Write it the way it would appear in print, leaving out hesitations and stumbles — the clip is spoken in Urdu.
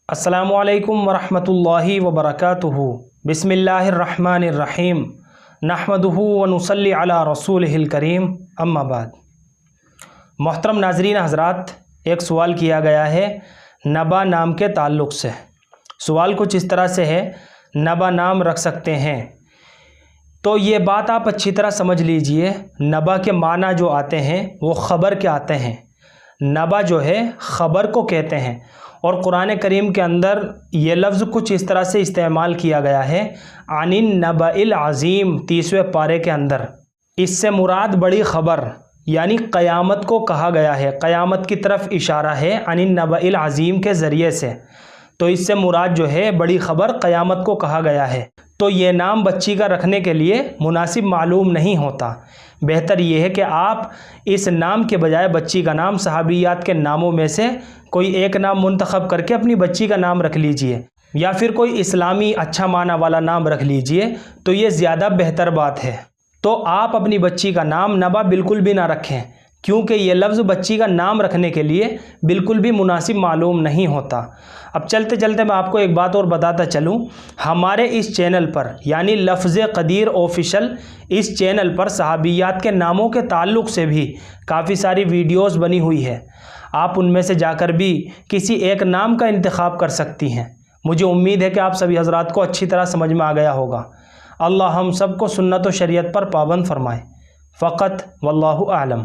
السلام علیکم ورحمۃ اللہ وبرکاتہ۔ بسم اللہ الرحمن الرحیم، نحمدہ ونصلی علی رسولہ الکریم، اما بعد۔ محترم ناظرین حضرات، ایک سوال کیا گیا ہے نبا نام کے تعلق سے۔ سوال کچھ اس طرح سے ہے، نبا نام رکھ سکتے ہیں؟ تو یہ بات آپ اچھی طرح سمجھ لیجئے، نبا کے معنی جو آتے ہیں وہ خبر کے آتے ہیں۔ نبا جو ہے خبر کو کہتے ہیں، اور قرآن کریم کے اندر یہ لفظ کچھ اس طرح سے استعمال کیا گیا ہے، عن النبأ العظیم، 30ویں پارے کے اندر۔ اس سے مراد بڑی خبر یعنی قیامت کو کہا گیا ہے، قیامت کی طرف اشارہ ہے عن النبأ العظیم کے ذریعے سے۔ تو اس سے مراد جو ہے بڑی خبر، قیامت کو کہا گیا ہے۔ تو یہ نام بچی کا رکھنے کے لیے مناسب معلوم نہیں ہوتا۔ بہتر یہ ہے کہ آپ اس نام کے بجائے بچی کا نام صحابیات کے ناموں میں سے کوئی ایک نام منتخب کر کے اپنی بچی کا نام رکھ لیجئے، یا پھر کوئی اسلامی اچھا معنی والا نام رکھ لیجئے، تو یہ زیادہ بہتر بات ہے۔ تو آپ اپنی بچی کا نام نبا بالکل بھی نہ رکھیں، کیونکہ یہ لفظ بچی کا نام رکھنے کے لیے بالکل بھی مناسب معلوم نہیں ہوتا۔ اب چلتے چلتے میں آپ کو ایک بات اور بتاتا چلوں، ہمارے اس چینل پر یعنی لفظ قدیر آفیشل، اس چینل پر صحابیات کے ناموں کے تعلق سے بھی کافی ساری ویڈیوز بنی ہوئی ہے۔ آپ ان میں سے جا کر بھی کسی ایک نام کا انتخاب کر سکتی ہیں۔ مجھے امید ہے کہ آپ سبھی حضرات کو اچھی طرح سمجھ میں آ گیا ہوگا۔ اللہ ہم سب کو سنت و شریعت پر پابند فرمائے۔ فقط واللہ اعلم۔